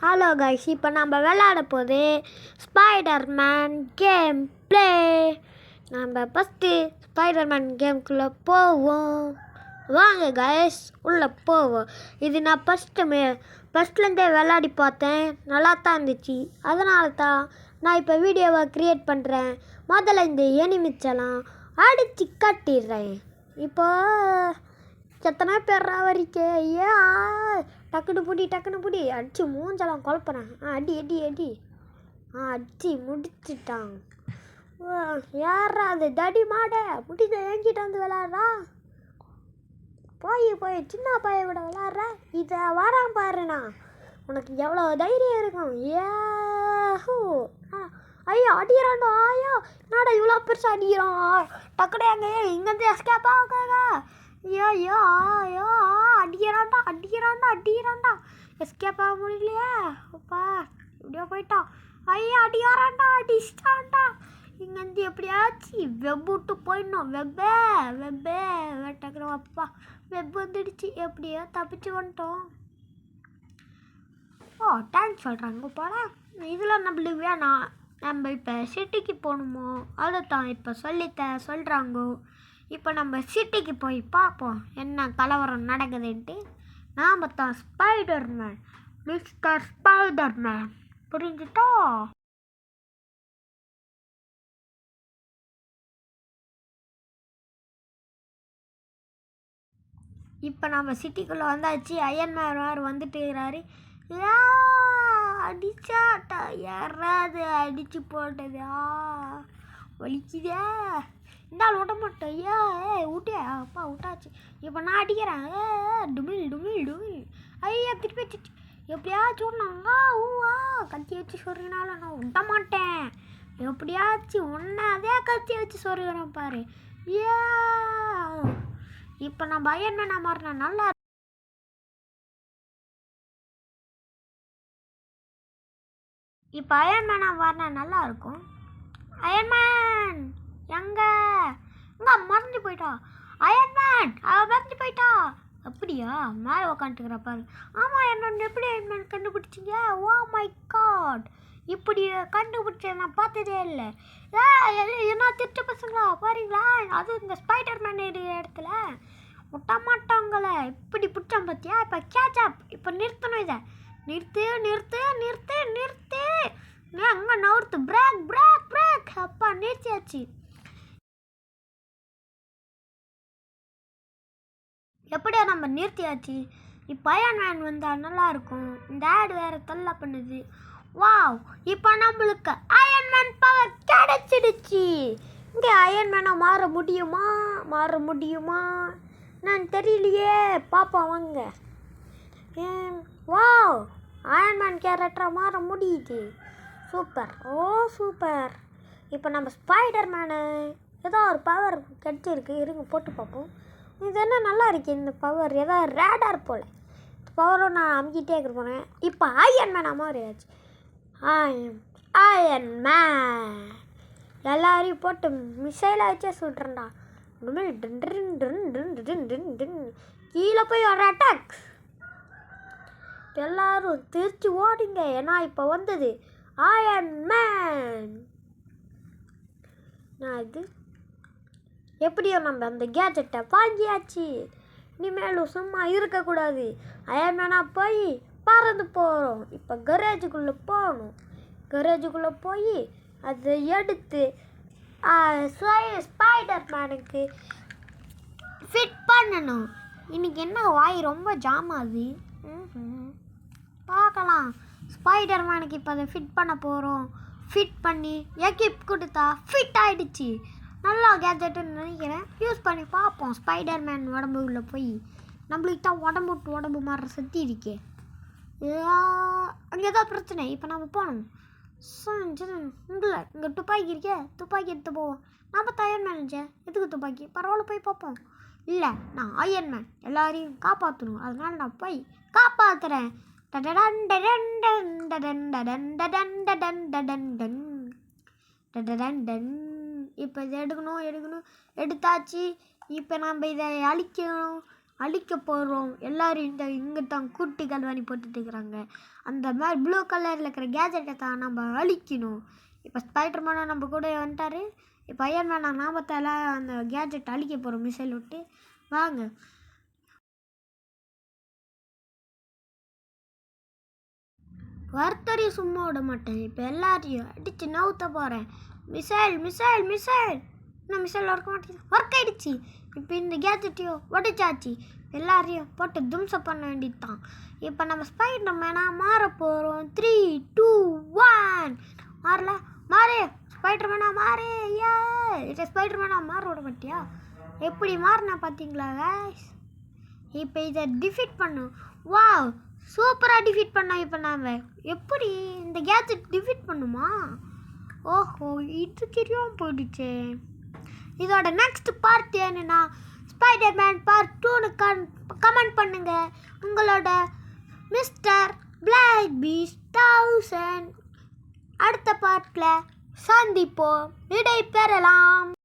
Hello guys, இப்போ நம்ம விளையாட போது ஸ்பைடர்மேன் கேம் ப்ளே. நம்ம ஃபஸ்ட்டு ஸ்பைடர்மேன் கேம்குள்ளே போவோம். வாங்க கைஸ், உள்ளே போவோம். இது நான் ஃபஸ்ட்லேருந்தே விளையாடி பார்த்தேன், நல்லா தான் இருந்துச்சு. அதனால தான் நான் இப்போ வீடியோவை க்ரியேட் பண்ணுறேன். முதல்ல இந்த எனிமிச்செல்லாம் அடித்து கட்டிடுறேன். இப்போ எத்தனை பேர்ரா வரிக்கே டக்குன்னு புடி அடிச்சு மூஞ்செல்லாம் குழப்புறேன். அடி அடி அடி அடிச்சு முடிச்சுட்டான். யாரா அது தடி மாட முடிஞ்ச என்கிட்ட வந்து விளாட்றா. போய் சின்ன பைய விட விளாட்ற. இதை வரான் பாருண்ணா, உனக்கு எவ்வளோ தைரியம் இருக்கும். ஐயோ அடிக்கிறான்டா. ஐயோ என்னடா இவ்வளோ பெருசாக அடிக்கிறான். டக்குனு எங்க இங்கேருந்து எஸ்கேப் ஆகுங்க. ஐயோ அடிக்கிறான்டா. எஸ்கேப் ஆக முடியலையே. அப்பா இப்படியோ போயிட்டான். ஐயா அடிக்கிறான்டா, அடிச்சிட்டான்டா. இங்கேருந்து எப்படியாச்சும் வெப் விட்டு போயிடணும். வெப்பே டக்குனு அப்பா வெப் வந்துடுச்சு. எப்படியோ தப்பிச்சு வந்துட்டோம். தேங்க்ஸ் சொல்கிறாங்க போல. இதில் நம்மளுக்கு வேணாம். நம்ம இப்போ சிட்டிக்கு போகணுமோ அதை தான் இப்போ சொல்கிறாங்க. இப்போ நம்ம சிட்டிக்கு போய் பார்ப்போம் என்ன கலவரம் நடக்குதுன்ட்டு. நாம் தான் ஸ்பைடர்மேன், மிஸ்டர் ஸ்பைடர்மேன், புரிஞ்சுட்டோ? இப்போ நம்ம சிட்டிக்குள்ளே வந்தாச்சு. அயன்மேன் வேறு வந்துட்டு இருக்கிறாரு. அடிச்சாட்டா யாராவது அடிச்சு போட்டதா வலிக்குதே. இருந்தாலும் விட மாட்டேன். விட்டே அப்பா விட்டாச்சு. இப்போ நான் அடிக்கிறேன். டுமில் ஐயா திருப்பி எப்படியாச்சும் ஒன்றாங்க. கத்தி வச்சு சொல்றீங்கனால நான் விட மாட்டேன். எப்படியாச்சும் ஒன்று அதே கத்தி வச்சு சொல்கிறேன் பாரு. இப்போ நான் அயன்மேனா மாறினேன். நல்லா இப்போ அயன்மேனா மாறினா நல்லா இருக்கும். அயன்மேன் எங்க மறந்து போயிட்டா. அயன்மேன் அவள் மறந்து போயிட்டா. அப்படியா? மேலே உக்காந்துக்கிற பாரு. ஆமாம், என்னோட எப்படி அயன்மேன் கண்டுபிடிச்சிங்க? ஓ மை காட், இப்படி கண்டுபிடிச்ச நான் பார்த்ததே இல்லை. என்ன திட்டு பசங்களா பாருங்களா. அதுவும் இந்த ஸ்பைடர்மேன் இருக்கிற இடத்துல விட்ட மாட்டாங்களே. இப்படி பிடிச்சான் பார்த்தியா. இப்போ கேட்சப். இப்போ நிறுத்தணும். இதை நிறுத்து. அங்கே நவுர்த்து. பிரேக். அப்பா நிறுத்தியாச்சு. எப்படியா நம்ம நிறுத்தியாச்சு. இப்போ அயன்மேன் வந்தால் நல்லாயிருக்கும். இந்த ஆடு வேறு தொல்லை பண்ணுது. வாவ், இப்போ நம்மளுக்கு அயன்மேன் பவர் கிடைச்சிடுச்சு. இங்கே அயன்மேனாக மாற முடியுமா நான் தெரியலையே. பாப்பா வாங்க. வாவ், அயன்மேன் கேரக்டராக மாற முடியுது. சூப்பர். இப்போ நம்ம ஸ்பைடர்மேனு ஏதோ ஒரு பவர் கிடைச்சிருக்கு. இருங்க போட்டு பார்ப்போம். இது என்ன நல்லா இருக்கு இந்த பவர். ஏதோ ரேடார் போல். பவரும் நான் அமுக்கிட்டே இருக்க போகிறேன். இப்போ அயன்மேன் மாறியாச்சு. அயன்மேன் எல்லாரையும் போட்டு மிசைலை வச்சே சுடுறேன்டா. கீழே போய் ஒரு அட்டாக். எல்லாரும் திருச்சி ஓடுங்க. ஏன்னா இப்போ வந்தது அயன்மேன். நான் இது எப்படியோ நம்ம அந்த கேஜெட்டை வாங்கியாச்சு. இனிமேலும் சும்மா இருக்கக்கூடாது. அயன்மேனாக போய் பறந்து போகிறோம். இப்போ கரேஜுக்குள்ளே போகணும். கரேஜுக்குள்ளே போய் அதை எடுத்து ஸ்பைடர்மேனுக்கு ஃபிட் பண்ணணும். இன்றைக்கி என்ன வாய் ரொம்ப ஜாம் ஆகுது. பார்க்கலாம். ஸ்பைடர்மேனுக்கு இப்போ அதை ஃபிட் பண்ண போகிறோம். ஃபிட் பண்ணி எக்யூப் கொடுத்தா ஃபிட் ஆகிடுச்சு. நல்லா கேஜெட்டுன்னு நினைக்கிறேன். யூஸ் பண்ணி பார்ப்போம். ஸ்பைடர்மேன் உடம்பு உள்ள போய் நம்மளுக்கு தான் உடம்பு மாறுற சக்தி இருக்கே. அங்கே ஏதோ பிரச்சனை. இப்போ நம்ம போகணும். இல்லை இங்கே துப்பாக்கி இருக்கே. துப்பாக்கி எடுத்து போவோம். நம்ம தான் அயன்மேன் நினச்சேன். எதுக்கு துப்பாக்கி? பரவாயில்ல போய் பார்ப்போம். இல்லை, நான் அயன்மேன் எல்லாரையும் காப்பாற்றணும். அதனால நான் போய் காப்பாற்றுறேன். இப்போ இதை எடுக்கணும். எடுத்தாச்சு. இப்போ நம்ம இதை அழிக்கணும். அழிக்க போகிறோம் எல்லாரும். இங்கே தான் கூட்டி கல்வாணி போட்டுட்டு இருக்கிறாங்க. அந்த மாதிரி ப்ளூ கலரில் இருக்கிற கேஜெட்டை தான் நம்ம அழிக்கணும். இப்போ ஸ்பைடர்மேனை நம்ம கூட வந்துட்டார். இப்போ அயன்மேனா நாமத்தால் அந்த கேஜெட் அழிக்க போகிறோம் மிசைல் விட்டு. வாங்க. ஒருத்தரையும் சும்மா விட மாட்டேன். இப்போ எல்லாரையும் அடித்து நவுத்த போகிறேன். Missile missile missile. இன்னும் மிசைல் ஒர்க் மாட்டேங்குது. ஒர்க் ஆகிடுச்சு. இப்போ இந்த கேஜெட்டையும் உடைச்சாச்சு. எல்லாரையும் போட்டு தும்சம் பண்ண வேண்டியது தான். இப்போ நம்ம ஸ்பைடர்மேனாக மாற போகிறோம். 3, 2, 1. மாறல மாறு. ஸ்பைடர்மேனாக மாறு. ஏ இதை ஸ்பைடர்மேனாக மாற விட மாட்டியா? எப்படி மாறினா பார்த்தீங்களா கைஸ்? இப்போ இதை டிஃபீட் பண்ணும். வாவ், சூப்பராக டிஃபீட் பண்ணோம். இப்போ நாம் எப்படி இந்த கேஜெட் டிஃபீட் பண்ணுமா? ஓஹோ, இது தெரியாமல் போயிடுச்சு. இதோட நெக்ஸ்ட் பார்ட் என்னன்னா ஸ்பைடர்மேன் பார்ட் 2னு கமெண்ட் பண்ணுங்க. உங்களோட மிஸ்டர் பிளாக் பீஸ்ட் 1000 அடுத்த பார்ட்டில் சந்திப்போம். விடை பெறலாம்.